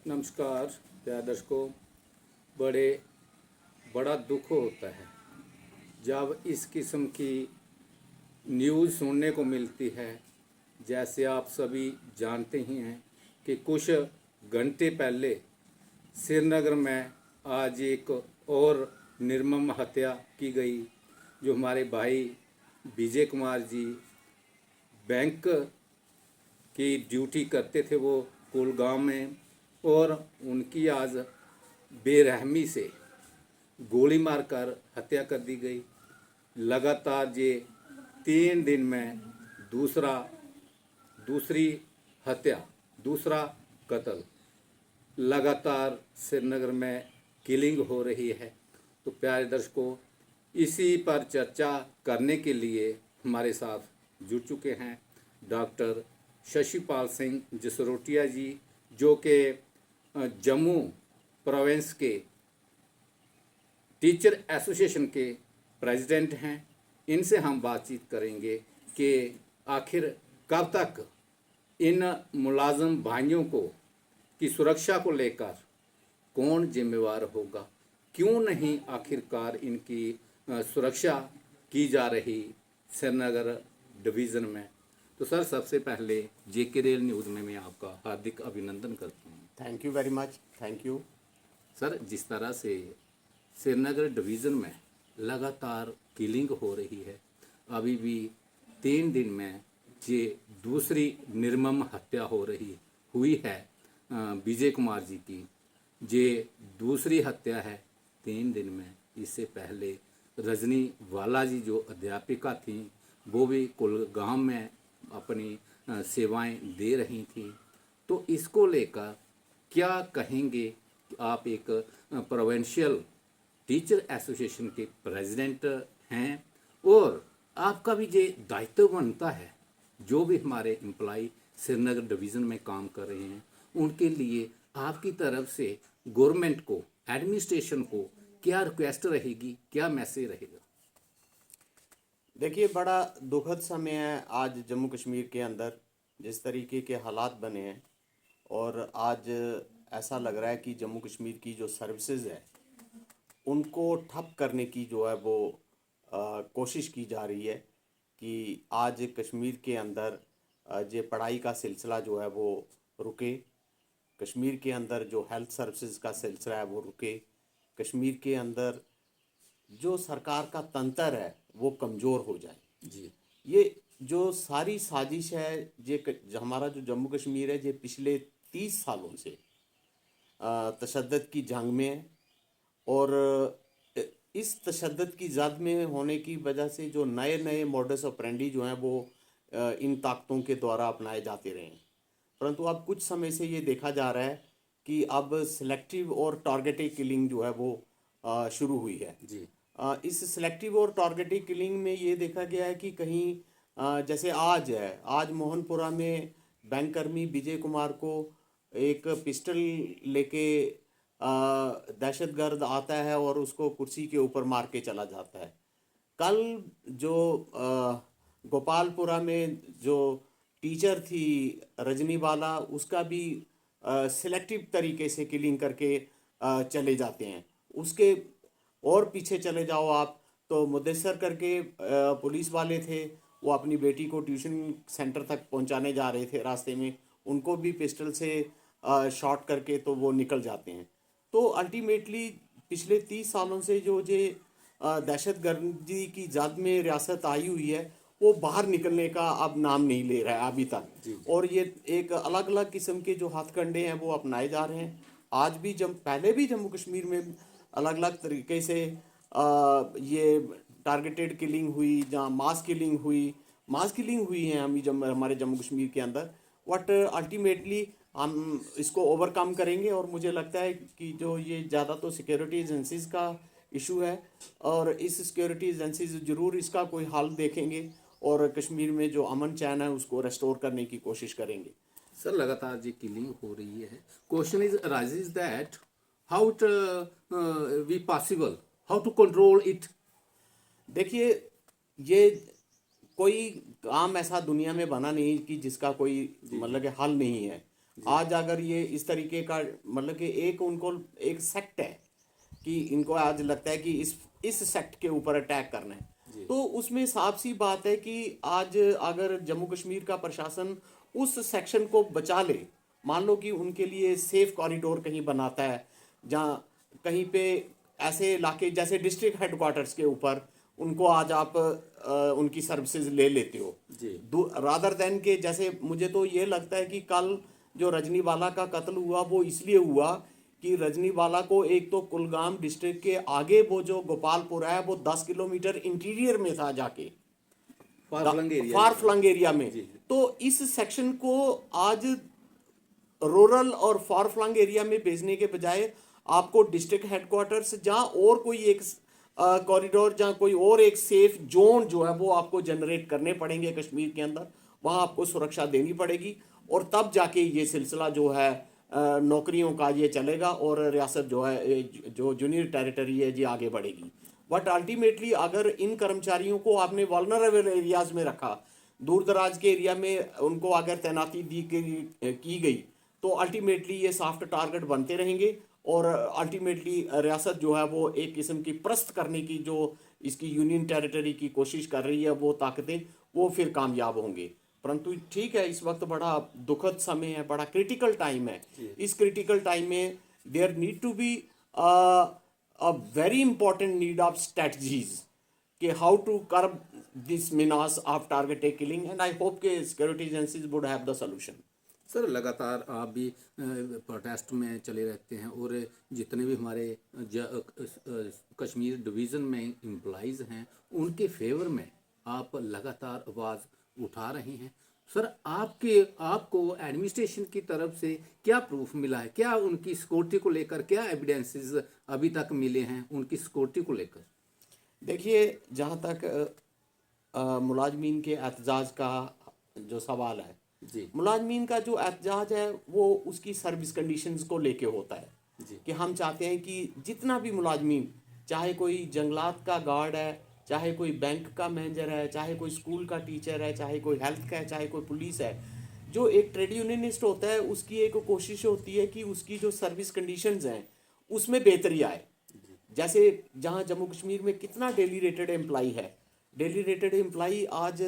नमस्कार प्यारे दर्शकों। बड़ा दुख होता है जब इस किस्म की न्यूज़ सुनने को मिलती है। जैसे आप सभी जानते ही हैं कि कुछ घंटे पहले श्रीनगर में आज एक और निर्मम हत्या की गई। जो हमारे भाई विजय कुमार जी बैंक की ड्यूटी करते थे वो कुलगाम में, और उनकी आज बेरहमी से गोली मारकर हत्या कर दी गई। लगातार ये 3 दिन में दूसरा दूसरी हत्या, दूसरा कत्ल लगातार श्रीनगर में किलिंग हो रही है। तो प्यारे दर्शकों, इसी पर चर्चा करने के लिए हमारे साथ जुड़ चुके हैं डॉक्टर शशिपाल सिंह जसरोटिया जी, जो कि जम्मू प्रोविंस के टीचर एसोसिएशन के प्रेसिडेंट हैं। इनसे हम बातचीत करेंगे कि आखिर कब तक इन मुलाजिम भाइयों को की सुरक्षा को लेकर कौन जिम्मेवार होगा, क्यों नहीं आखिरकार इनकी सुरक्षा की जा रही श्रीनगर डिवीज़न में। तो सर, सबसे पहले जेके रेल न्यूज़ में मैं आपका हार्दिक अभिनंदन करता हूँ। Thank you very much. Thank you. Sir, जिस तरह से श्रीनगर डिवीज़न में लगातार किलिंग हो रही है, अभी भी 3 दिन में ये दूसरी निर्मम हत्या हुई है विजय कुमार जी की। ये दूसरी हत्या है 3 दिन में। इससे पहले रजनी वाला जी जो अध्यापिका थी, वो भी कुलगाम में अपनी सेवाएं दे रही थी। तो इसको लेकर क्या कहेंगे कि आप एक प्रोविंशियल टीचर एसोसिएशन के प्रेसिडेंट हैं, और आपका भी ये दायित्व बनता है, जो भी हमारे एम्प्लॉय श्रीनगर डिवीज़न में काम कर रहे हैं उनके लिए आपकी तरफ से गवर्नमेंट को, एडमिनिस्ट्रेशन को क्या रिक्वेस्ट रहेगी, क्या मैसेज रहेगा? देखिए, बड़ा दुखद समय है आज जम्मू कश्मीर के अंदर, जिस तरीके के हालात बने हैं। और आज ऐसा लग रहा है कि जम्मू कश्मीर की जो सर्विसेज है उनको ठप करने की जो है वो कोशिश की जा रही है कि आज कश्मीर के अंदर ये पढ़ाई का सिलसिला जो है वो रुके, कश्मीर के अंदर जो हेल्थ सर्विसेज का सिलसिला है वो रुके, कश्मीर के अंदर जो सरकार का तंत्र है वो कमज़ोर हो जाए। जी ये जो सारी साजिश है, हमारा जो जम्मू कश्मीर है ये पिछले 30 सालों से तशद्दुद की जंग में है। और इस तशद्दुद की जद में होने की वजह से जो नए नए मॉडस ऑपरेंडी जो हैं वो इन ताकतों के द्वारा अपनाए जाते रहे हैं। परंतु अब कुछ समय से ये देखा जा रहा है कि अब सिलेक्टिव और टारगेटेड किलिंग जो है वो शुरू हुई है। जी इस सिलेक्टिव और टारगेटेड किलिंग में ये देखा गया है कि कहीं जैसे आज मोहनपुरा में बैंककर्मी विजय कुमार को एक पिस्टल लेके दहशतगर्द आता है और उसको कुर्सी के ऊपर मार के चला जाता है। कल जो गोपालपुरा में जो टीचर थी रजनी वाला, उसका भी सिलेक्टिव तरीके से किलिंग करके चले जाते हैं। उसके और पीछे चले जाओ आप तो मुदस्सर करके पुलिस वाले थे, वो अपनी बेटी को ट्यूशन सेंटर तक पहुंचाने जा रहे थे, रास्ते में उनको भी पिस्टल से शॉट करके तो वो निकल जाते हैं। तो अल्टीमेटली पिछले 30 सालों से जो ये दहशतगर्दी की जद में रियासत आई हुई है वो बाहर निकलने का अब नाम नहीं ले रहा है अभी तक। जी और ये एक अलग अलग किस्म के जो हथकंडे हैं वो अपनाए जा रहे हैं। आज भी पहले भी जम्मू कश्मीर में अलग अलग तरीके से ये टारगेटेड किलिंग हुई, जहाँ मास किलिंग हुई है हमारे जम्मू कश्मीर के अंदर। बट अल्टीमेटली हम इसको ओवरकम करेंगे। और मुझे लगता है कि जो ये ज़्यादा तो सिक्योरिटी एजेंसीज़ का इशू है, और इस सिक्योरिटी एजेंसीज ज़रूर इसका कोई हल देखेंगे और कश्मीर में जो अमन चैन है उसको रेस्टोर करने की कोशिश करेंगे। सर, लगातार ये किलिंग हो रही है। Question is raises that how it we possible, how to control it? देखिए, ये कोई काम ऐसा दुनिया में बना नहीं कि जिसका कोई जी मतलब कि हल नहीं है। आज अगर ये इस तरीके का मतलब कि एक उनको एक सेक्ट है कि इनको आज लगता है कि इस सेक्ट के ऊपर अटैक करना है, तो उसमें साफ सी बात है कि आज अगर जम्मू कश्मीर का प्रशासन उस सेक्शन को बचा ले, मान लो कि उनके लिए सेफ कॉरिडोर कहीं बनाता है, जहाँ कहीं पे ऐसे इलाके जैसे डिस्ट्रिक्ट हेडक्वार्टर्स के ऊपर उनको आज आप उनकी सर्विसेज ले लेते हो, जी रादर देन के जैसे मुझे तो ये लगता है कि कल जो रजनीवाला का कत्ल हुआ वो इसलिए हुआ कि रजनीवाला को एक तो कुलगाम डिस्ट्रिक्ट के आगे वो जो गोपालपुर है वो 10 किलोमीटर इंटीरियर में था जाके, far flung area. Far flung area में। जी। तो इस सेक्शन को आज रूरल और फार फ्लंग एरिया में भेजने के बजाय आपको डिस्ट्रिक्ट हेडक्वार्टर्स जहाँ और कोई एक कॉरिडोर, जहाँ कोई और एक सेफ जोन जो है वो आपको जनरेट करने पड़ेंगे कश्मीर के अंदर, वहाँ आपको सुरक्षा देनी पड़ेगी, और तब जाके ये सिलसिला जो है नौकरियों का ये चलेगा और रियासत जो है जो जूनियर टेरिटरी है जी आगे बढ़ेगी। बट अल्टीमेटली अगर इन कर्मचारियों को आपने वल्नरेबल एरियाज में रखा, दूर दराज के एरिया में उनको अगर तैनाती की गई, तो अल्टीमेटली ये सॉफ्ट टारगेट बनते रहेंगे और अल्टीमेटली रियासत जो है वो एक किस्म की प्रस्त करने की जो इसकी यूनियन टेरिटरी की कोशिश कर रही है वो ताकतें वो फिर कामयाब होंगे। परंतु ठीक है, इस वक्त बड़ा दुखद समय है, बड़ा क्रिटिकल टाइम है। इस क्रिटिकल टाइम में there need to be a very important need of strategies कि how to curb this menace of targeted killing, and I hope कि security agencies would have the solution। Sir लगातार आप भी protest में चले रहते हैं और जितने भी हमारे कश्मीर डिवीज़न में एम्प्लॉइज़ हैं उनके फेवर में आप लगातार आवाज़ उठा रहे हैं। सर आपको एडमिनिस्ट्रेशन की तरफ से क्या प्रूफ मिला है, क्या उनकी सिक्योरिटी को लेकर क्या एविडेंसेस अभी तक मिले हैं उनकी सिक्योरिटी को लेकर? देखिए, जहाँ तक मुलाजमीन के एहतजाज का जो सवाल है जी मुलाजमीन का जो एहतजाज है वो उसकी सर्विस कंडीशंस को लेके होता है जी कि हम चाहते हैं कि जितना भी मुलाजमीन, चाहे कोई जंगलात का गार्ड है, चाहे कोई बैंक का मैनेजर है, चाहे कोई स्कूल का टीचर है, चाहे कोई हेल्थ का है, चाहे कोई पुलिस है, जो एक ट्रेड यूनियनिस्ट होता है उसकी एक कोशिश होती है कि उसकी जो सर्विस कंडीशंस हैं उसमें बेहतरी आए। जैसे जहाँ जम्मू कश्मीर में कितना डेली रेटेड एम्प्लाई है, डेली रेटेड एम्प्लाई आज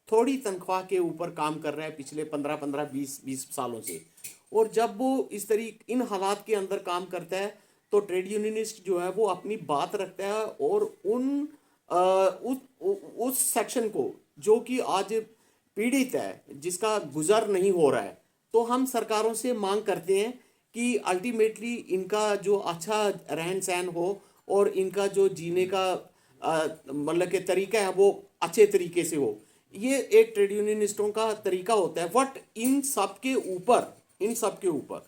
थोड़ी तनख्वाह के ऊपर काम कर रहा है पिछले 15-20 सालों से, और जब वो इस तरीके इन हालात के अंदर काम करता है तो ट्रेड यूनियनिस्ट जो है वो अपनी बात रखता है और उस सेक्शन को जो कि आज पीड़ित है, जिसका गुजर नहीं हो रहा है, तो हम सरकारों से मांग करते हैं कि अल्टीमेटली इनका जो अच्छा रहन सहन हो और इनका जो जीने का मतलब के तरीका है वो अच्छे तरीके से हो। ये एक ट्रेड यूनियनिस्टों का तरीका होता है। बट इन सब के ऊपर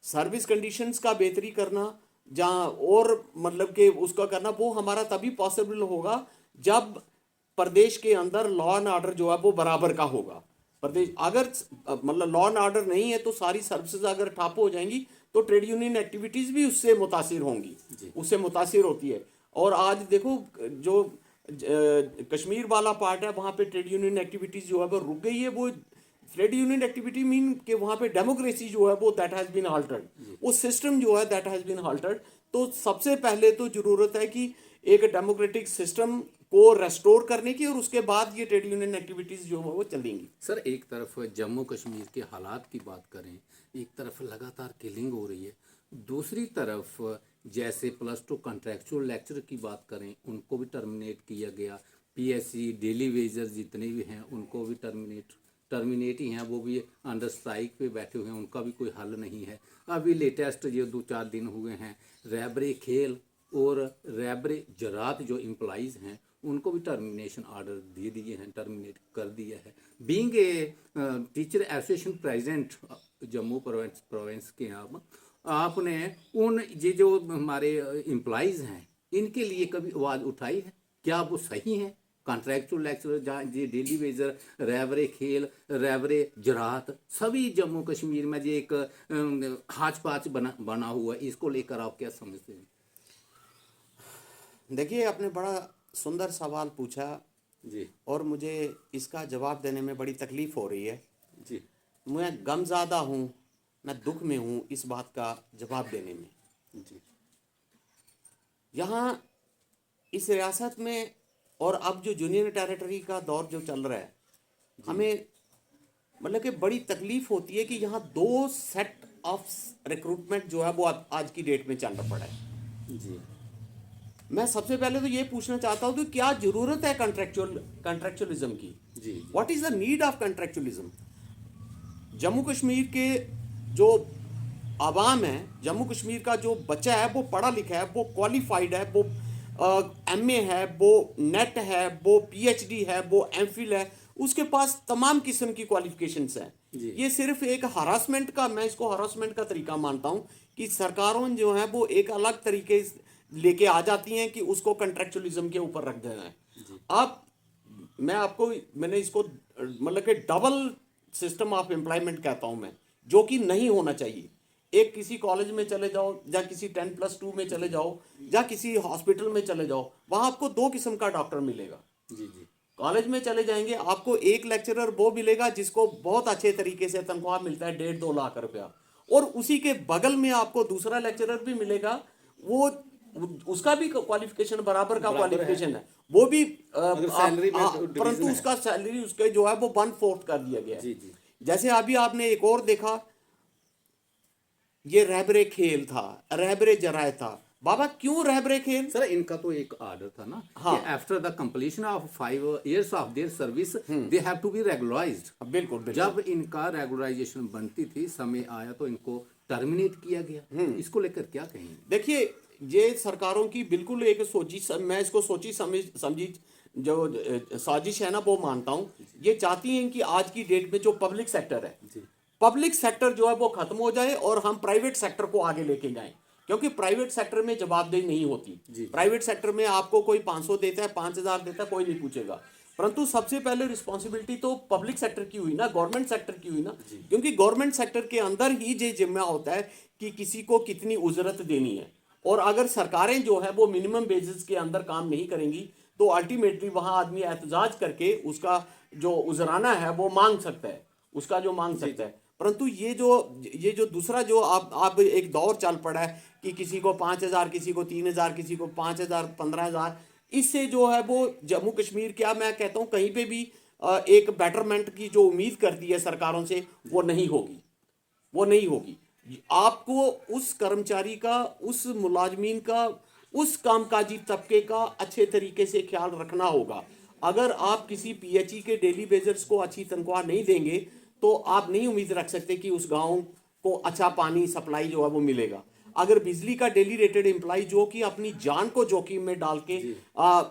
सर्विस कंडीशंस का बेहतरी करना, जहाँ और मतलब कि उसका करना, वो हमारा तभी पॉसिबल होगा जब प्रदेश के अंदर लॉ एंड ऑर्डर जो है वो बराबर का होगा। प्रदेश अगर मतलब लॉ एंड ऑर्डर नहीं है तो सारी सर्विसेज अगर ठप हो जाएंगी तो ट्रेड यूनियन एक्टिविटीज भी उससे मुतासिर होंगी, उससे मुतासिर होती है। और आज देखो जो कश्मीर वाला पार्ट है वहाँ पे ट्रेड यूनियन एक्टिविटीज जो है वो रुक गई है। वो ट्रेड यूनियन एक्टिविटी मीन कि वहाँ पे डेमोक्रेसी जो है वो दैट हैज़ बीन हाल्टर्ड, वो सिस्टम जो है दैट हैज़ बीन हाल्टर्ड। तो सबसे पहले तो ज़रूरत है कि एक डेमोक्रेटिक सिस्टम को रेस्टोर करने की, और उसके बाद ये ट्रेड यूनियन एक्टिविटीज़ जो है वो चलेंगी। सर एक तरफ जम्मू कश्मीर के हालात की बात करें, एक तरफ लगातार किलिंग हो रही है, दूसरी तरफ जैसे +2 कॉन्ट्रैक्चुअल लेक्चर की बात करें उनको भी टर्मिनेट किया गया, पीएससी डेली वेजर जितने भी हैं उनको भी टर्मिनेट ही हैं, वो भी अंडर स्ट्राइक पे बैठे हुए हैं, उनका भी कोई हल नहीं है। अभी लेटेस्ट ये 2-4 दिन हुए हैं रैबरे खेल और रैबरे जरात जो एम्प्लॉइज़ हैं उनको भी टर्मिनेशन ऑर्डर दे दिए हैं, टर्मिनेट कर दिया है। Being a teacher association president Jammu province के आपने उन ये जो हमारे एम्प्लॉइज़ हैं इनके लिए कभी आवाज़ उठाई है? क्या वो सही हैं? कॉन्ट्रैक्चुअल लेक्चर जहाँ ये डेली वेजर, रैबरे खेल, रैबरे जरात, सभी जम्मू कश्मीर में ये एक हाच पाच बना हुआ है, इसको लेकर आप क्या समझते हैं? देखिए, आपने बड़ा सुंदर सवाल पूछा जी और मुझे इसका जवाब देने में बड़ी तकलीफ़ हो रही है। जी मैं गमज़्यादा हूँ मैं दुख में हूं इस बात का जवाब देने में। जी यहाँ इस रियासत में और अब जो यूनियन टेरिटरी का दौर जो चल रहा है, हमें मतलब कि बड़ी तकलीफ होती है कि यहाँ दो सेट ऑफ रिक्रूटमेंट जो है वो आज की डेट में चल पड़ा है। जी मैं सबसे पहले तो ये पूछना चाहता हूँ कि क्या जरूरत है कंट्रेक्चुअलिज्म की? जी what is the need of contractualism? Jammu Kashmir के जो आवाम है, जम्मू कश्मीर का जो बच्चा है वो पढ़ा लिखा है, वो क्वालिफाइड है, वो एमए है, वो नेट है, वो पीएचडी है, वो एमफिल है, उसके पास तमाम किस्म की क्वालिफिकेशंस हैं। जी। ये सिर्फ एक हरासमेंट का, मैं इसको हरासमेंट का तरीका मानता हूँ कि सरकारों जो है वो एक अलग तरीके लेके आ जाती हैं कि उसको कंट्रेक्चुअलिज्म के ऊपर रख देना है। अब मैंने इसको मतलब कि डबल सिस्टम ऑफ एम्प्लॉयमेंट कहता हूं मैं, जो कि नहीं होना चाहिए। एक किसी कॉलेज में चले जाओ या किसी 10+2 में चले जाओ या किसी हॉस्पिटल में चले जाओ, वहां आपको दो किस्म का डॉक्टर मिलेगा। जी जी कॉलेज में चले जाएंगे, आपको एक लेक्चरर वो मिलेगा जिसको बहुत अच्छे तरीके से तनख्वाह मिलता है 1.5-2 लाख रुपया, और उसी के बगल में आपको दूसरा लेक्चरर भी मिलेगा, वो उसका भी क्वालिफिकेशन बराबर का क्वालिफिकेशन है, वो भी सैलरी में परंतु उसका सैलरी उसके जो है वो 1/4 कर दिया गया है। जी जी जैसे अभी आपने एक और देखा, ये रहबरे खेल था, रहबरे जराए था। बाबा क्यों रहबरे खेल? सर, इनका तो एक ऑर्डर था ना हाँ। कि after the completion of 5 years of their service they have to be regularised. बिल्कुल बिल्कुल। जब इनका रेगुलराइजेशन बनती थी, समय आया तो इनको टर्मिनेट किया गया। इसको लेकर क्या कहेंगे? देखिए, ये सरकारों की बिल्कुल एक मैं इसको सोची समझी जो साजिश है ना, वो मानता हूं। ये चाहती हैं कि आज की डेट में जो पब्लिक सेक्टर है, पब्लिक सेक्टर जो है वो खत्म हो जाए और हम प्राइवेट सेक्टर को आगे लेके जाएं, क्योंकि प्राइवेट सेक्टर में जवाबदेही नहीं होती। प्राइवेट सेक्टर में आपको कोई 500 देता है, 5000 देता है, कोई नहीं पूछेगा। परंतु सबसे पहले रिस्पॉन्सिबिलिटी तो पब्लिक सेक्टर की हुई ना, गवर्नमेंट सेक्टर की हुई ना, क्योंकि गवर्नमेंट सेक्टर के अंदर ही ये जिम्मा होता है कि किसी को कितनी उजरत देनी है। और अगर सरकारें जो है वो मिनिमम बेसिस के अंदर काम नहीं करेंगी तो अल्टीमेटली वहां आदमी एहतजाज करके उसका जो उजराना है वो मांग सकता है, उसका जो मांग सकता है। परंतु ये जो दूसरा जो आप एक दौर चल पड़ा है कि किसी को 5000, किसी को 3000, किसी को 5000, 15000, इससे जो है वो जम्मू कश्मीर, क्या मैं कहता हूँ, कहीं पे भी एक बेटरमेंट की जो उम्मीद करती है सरकारों से, वो नहीं होगी, वो नहीं होगी। आपको उस कर्मचारी का, उस मुलाजमीन का, उस कामकाजी तबके का अच्छे तरीके से ख्याल रखना होगा। अगर आप किसी पीएचई के डेली बेजर्स को अच्छी तनख्वाह नहीं देंगे तो आप नहीं उम्मीद रख सकते कि उस गांव को अच्छा पानी सप्लाई जो है वो मिलेगा। अगर बिजली का डेली रेटेड एम्प्लॉय जो कि अपनी जान को जोखिम में डाल के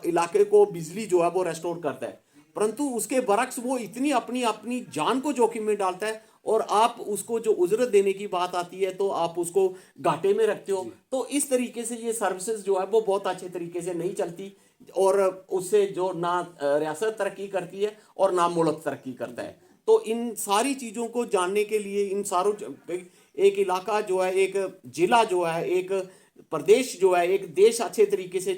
इलाके को बिजली जो है वो रेस्टोर करता है, परंतु उसके बरक्स वो इतनी अपनी जान को जोखिम में डालता है और आप उसको जो उजरत देने की बात आती है तो आप उसको घाटे में रखते हो। तो इस तरीके से ये सर्विसेज जो है वो बहुत अच्छे तरीके से नहीं चलती और उससे जो ना रियासत तरक्की करती है और ना मुल्क तरक्की करता है। तो इन सारी चीज़ों को जानने के लिए, इन सारों, एक इलाका जो है, एक जिला जो है, एक प्रदेश जो है, एक देश अच्छे तरीके से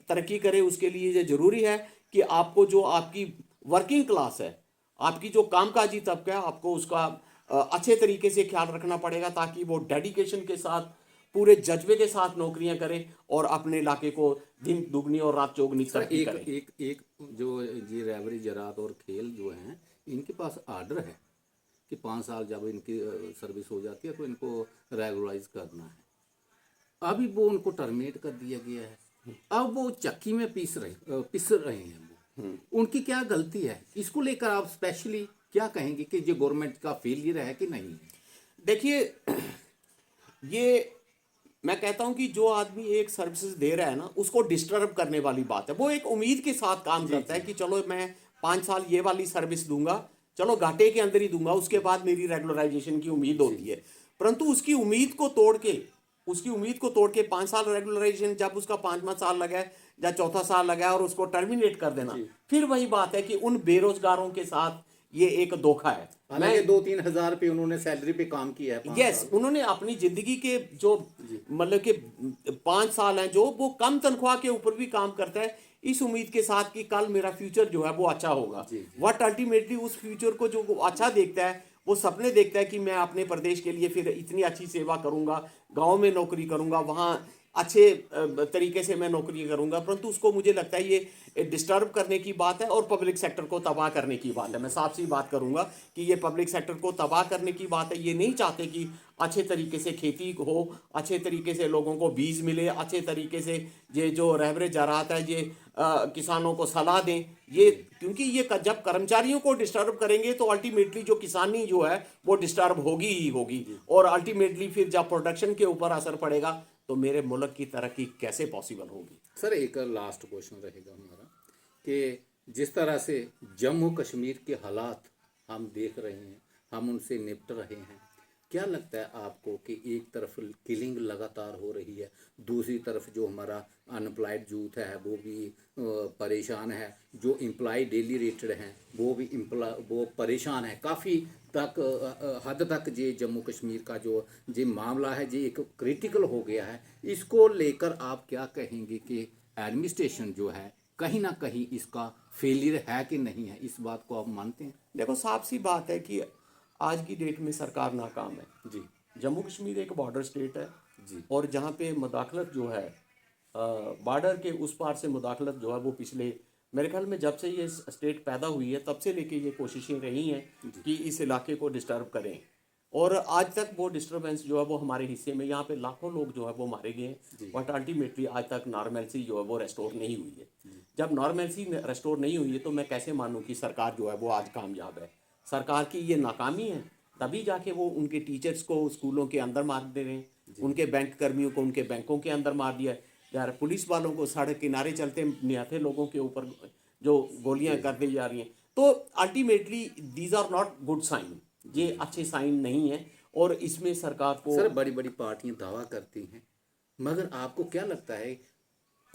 तरक्की करे, उसके लिए ये जरूरी है कि आपको जो आपकी वर्किंग क्लास है, आपकी जो कामकाजी तबका है, आपको उसका अच्छे तरीके से ख्याल रखना पड़ेगा ताकि वो डेडिकेशन के साथ, पूरे जज्बे के साथ नौकरियां करें और अपने इलाके को दिन दुगनी और रात चौगनी तरक्की करें। एक जो ये रहबरी जरात और खेल जो हैं, इनके पास आर्डर है कि 5 साल जब इनकी सर्विस हो जाती है तो इनको रेगुलराइज करना है। अभी वो उनको टर्मिनेट कर दिया गया है। अब वो चक्की में पिस रहे हैं वो। उनकी क्या गलती है? इसको लेकर आप स्पेशली क्या कहेंगे कि ये गवर्नमेंट का फेलियर है कि नहीं? देखिए, ये मैं कहता हूं कि जो आदमी एक सर्विसेज दे रहा है ना, उसको डिस्टर्ब करने वाली बात है। वो एक उम्मीद के साथ काम करता है कि चलो मैं 5 साल ये वाली सर्विस दूंगा, चलो घाटे के अंदर ही दूंगा, उसके बाद मेरी रेगुलराइजेशन की उम्मीद होती है। परंतु उसकी उम्मीद को तोड़ के 5 साल रेगुलराइजेशन, जब उसका 5वां साल लगा है या चौथा साल लगा है और उसको टर्मिनेट कर देना, फिर वही बात है कि उन बेरोजगारों के साथ ये एक धोखा है। हालांकि 2-3 हजार रुपये उन्होंने सैलरी पे काम किया है। यस, उन्होंने अपनी जिंदगी के जो मतलब कि 5 साल हैं, जो वो कम तनख्वाह के ऊपर भी काम करता है इस उम्मीद के साथ कि कल मेरा फ्यूचर जो है वो अच्छा होगा। व्हाट अल्टीमेटली उस फ्यूचर को जो अच्छा देखता है वो सपने देखता है कि मैं अपने प्रदेश के लिए फिर इतनी अच्छी सेवा करूंगा, गांव में नौकरी करूंगा, वहाँ अच्छे तरीके से मैं नौकरी करूंगा। परंतु उसको मुझे लगता है ये डिस्टर्ब करने की बात है और पब्लिक सेक्टर को तबाह करने की बात है। मैं साफ सी बात करूंगा कि ये पब्लिक सेक्टर को तबाह करने की बात है। ये नहीं चाहते कि अच्छे तरीके से खेती हो, अच्छे तरीके से लोगों को बीज मिले, अच्छे तरीके से ये जो रहबरे ज़राअत है ये किसानों को सलाह दें। ये क्योंकि ये जब कर्मचारियों को डिस्टर्ब करेंगे तो अल्टीमेटली जो किसानी जो है वो डिस्टर्ब होगी ही होगी, और अल्टीमेटली फिर जब प्रोडक्शन के ऊपर असर पड़ेगा तो मेरे मुल्क की तरक्की कैसे पॉसिबल होगी। सर एक लास्ट क्वेश्चन रहेगा हमारा कि जिस तरह से जम्मू कश्मीर के हालात हम देख रहे हैं, हम उनसे निपट रहे हैं, क्या लगता है आपको कि एक तरफ किलिंग लगातार हो रही है, दूसरी तरफ जो हमारा अनएम्प्लॉयड यूथ है वो भी परेशान है, जो एम्प्लॉय डेली रेटेड हैं वो परेशान है काफ़ी तक हद तक। जे जम्मू कश्मीर का जो जे मामला है जे एक क्रिटिकल हो गया है, इसको लेकर आप क्या कहेंगे कि एडमिनिस्ट्रेशन जो है कहीं ना कहीं इसका फेलियर है कि नहीं है, इस बात को आप मानते हैं? देखो साफ सी बात है कि आज की डेट में सरकार नाकाम है जी जम्मू कश्मीर एक बॉर्डर स्टेट है जी और जहाँ पे मुदाखलत जो है बॉर्डर के उस पार से मुदाखलत जो है वो पिछले मेरे ख्याल में जब से ये स्टेट पैदा हुई है तब से लेके ये कोशिशें रही हैं कि इस इलाके को डिस्टर्ब करें, और आज तक वो डिस्टर्बेंस जो है वो हमारे हिस्से में यहाँ पे लाखों लोग जो है वो मारे गए हैं, बट अल्टीमेटली आज तक नॉर्मेलिटी जो है वो रेस्टोर नहीं हुई है। जब नॉर्मेलिटी रेस्टोर नहीं हुई है तो मैं कैसे मानूँ कि सरकार जो है वो आज कामयाब है। सरकार की ये नाकामी है, तभी जाके वो उनके टीचर्स को स्कूलों के अंदर मार दे रहे हैं, उनके बैंक कर्मियों को उनके बैंकों के अंदर मार दिया है, यार पुलिस वालों को सड़क किनारे चलते निहत्थे लोगों के ऊपर जो गोलियां कर दी जा रही हैं। तो ultimately these are not good sign, ये अच्छे साइन नहीं है, और इसमें सरकार को सर बड़ी बड़ी पार्टियां दावा करती हैं, मगर आपको क्या लगता है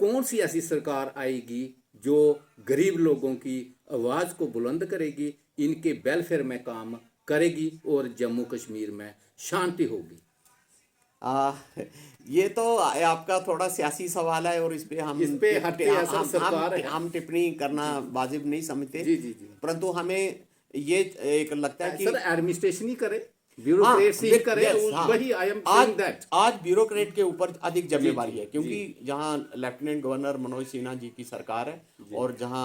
कौन सी ऐसी सरकार आएगी जो गरीब लोगों की आवाज़ को बुलंद करेगी, इनके वेलफेयर में काम करेगी और जम्मू कश्मीर में शांति होगी? ये तो आपका थोड़ा सियासी सवाल है और इस पे हटके असर सरकार है। हम टिप्पणी करना वाजिब नहीं समझते। जी जी जी। परंतु हमें ये एक लगता है कि सर एडमिनिस्ट्रेशन ही करे, ब्यूरोक्रेसी ही करे, वही आई एम सेइंग दैट। आज ब्यूरोक्रेट के ऊपर अधिक जिम्मेवारी है, क्योंकि जहां लेफ्टिनेंट गवर्नर मनोज सिन्हा जी की सरकार है और जहां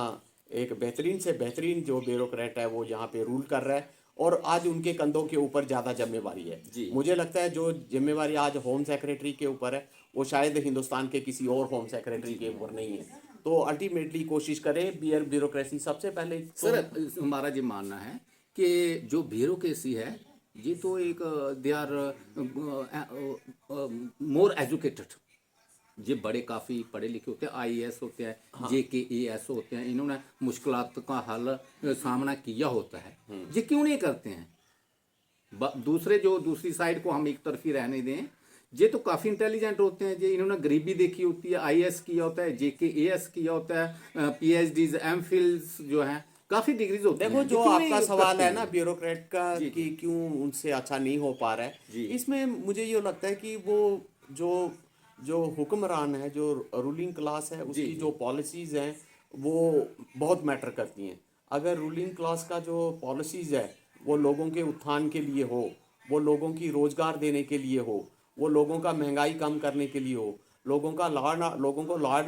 एक बेहतरीन से बेहतरीन जो ब्यूरोक्रेट है वो यहाँ पे रूल कर रहा है, और आज उनके कंधों के ऊपर ज़्यादा जिम्मेवारी है। मुझे लगता है जो जिम्मेवारी आज होम सेक्रेटरी के ऊपर है वो शायद हिंदुस्तान के किसी और होम सेक्रेटरी के ऊपर नहीं है। तो अल्टीमेटली कोशिश करें ब्यूरोक्रेसी सबसे पहले सर हमारा ये मानना है कि जो ब्यूरोक्रेसी है ये तो एक दे आर मोर एजुकेटेड, ये बड़े काफ़ी पढ़े लिखे होते हैं, आईएएस होते हैं, JKAS होते हैं, इन्होंने मुश्किलात का हल सामना किया होता है, ये क्यों नहीं करते हैं? दूसरी साइड को हम एक तरफी रहने दें, ये तो काफ़ी इंटेलिजेंट होते हैं, ये इन्होंने गरीबी देखी होती है, IAS किया होता है, JKAS किया होता है, PhDs MPhils जो हैं काफ़ी डिग्रीज होती हैं। देखो जो आपका सवाल है ना ब्यूरोक्रेट का कि क्यों उनसे अच्छा नहीं हो पा रहा है, इसमें मुझे ये लगता है कि वो जो हुक्मरान है, जो रूलिंग क्लास है, उसकी जो पॉलिसीज़ हैं वो बहुत मैटर करती हैं। अगर रूलिंग क्लास का जो पॉलिसीज़ है वो लोगों के उत्थान के लिए हो, वो लोगों की रोज़गार देने के लिए हो, वो लोगों का महंगाई कम करने के लिए हो, लोगों को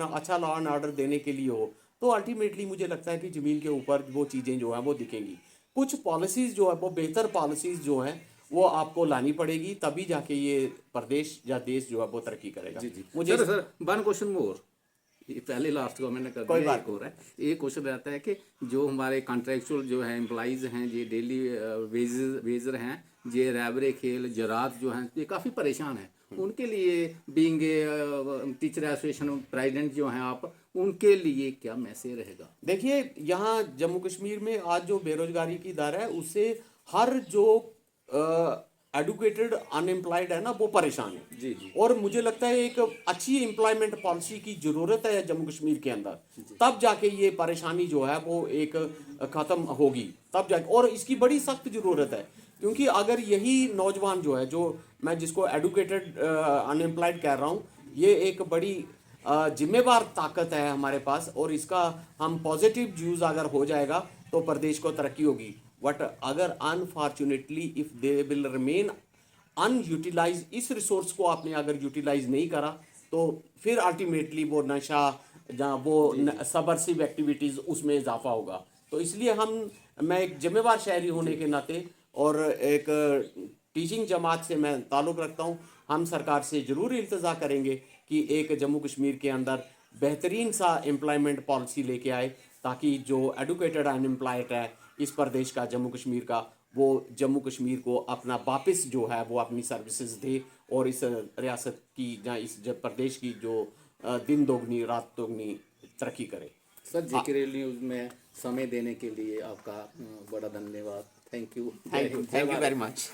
अच्छा लॉ एंड ऑर्डर देने के लिए हो, तो अल्टीमेटली मुझे लगता है कि ज़मीन के ऊपर वो चीज़ें जो हैं वो दिखेंगी। कुछ पॉलिसीज़ जो है वो बेहतर पॉलिसीज़ जो हैं वो आपको लानी पड़ेगी, तभी जाके ये प्रदेश या देश जो है वो तरक्की करेगा। जी जी। मुझे सर वन क्वेश्चन मोर, पहले लास्ट को मैंने कर दिया, कोई बात हो रहा है। एक क्वेश्चन रहता है कि जो हमारे कॉन्ट्रेक्चुअल जो है एम्प्लॉइज़ हैं, ये डेली वेजर हैं, ये रहबरे खेल ज़राअत जो हैं ये काफ़ी परेशान हैं, उनके लिए बीइंग टीचर एसोसिएशन प्रेसिडेंट जो हैं आप, उनके लिए क्या मैसेज रहेगा? देखिए यहाँ जम्मू कश्मीर में आज जो बेरोजगारी की दर है उससे हर जो एडुकेटेड अनएम्प्लॉयड है ना वो परेशान है। जी जी। और मुझे लगता है एक अच्छी एम्प्लॉयमेंट पॉलिसी की ज़रूरत है जम्मू कश्मीर के अंदर, तब जाके ये परेशानी जो है वो एक ख़त्म होगी, तब जाके, और इसकी बड़ी सख्त ज़रूरत है, क्योंकि अगर यही नौजवान जो है, जो मैं जिसको एडुकेटेड अनएम्प्लॉयड कह रहा हूँ, ये एक बड़ी जिम्मेवार ताकत है हमारे पास, और इसका हम पॉजिटिव यूज़ अगर हो जाएगा तो प्रदेश को तरक्की होगी। बट अगर unfortunately if they will remain unutilise, इस रिसोर्स को आपने अगर यूटिलाइज नहीं करा तो फिर अल्टीमेटली वो नशा, जहाँ वो सबवर्सिव एक्टिविटीज़, उसमें इजाफा होगा। तो इसलिए मैं एक जिम्मेवार शहरी होने के नाते और एक टीचिंग जमात से मैं ताल्लुक़ रखता हूँ, हम सरकार से ज़रूर इल्तजा करेंगे कि एक जम्मू कश्मीर के अंदर बेहतरीन सा एम्प्लॉयमेंट पॉलिसी लेके आए, ताकि जो एडुकेटेड अनएम्प्लॉयड है इस प्रदेश का, जम्मू कश्मीर का, वो जम्मू कश्मीर को अपना वापस जो है वो अपनी सर्विसेज दे, और इस रियासत की या इस प्रदेश की जो दिन दोगुनी रात दोगुनी तरक्की करे। सर, जेके न्यूज़ में समय देने के लिए आपका बड़ा धन्यवाद। Thank you. Thank you very much.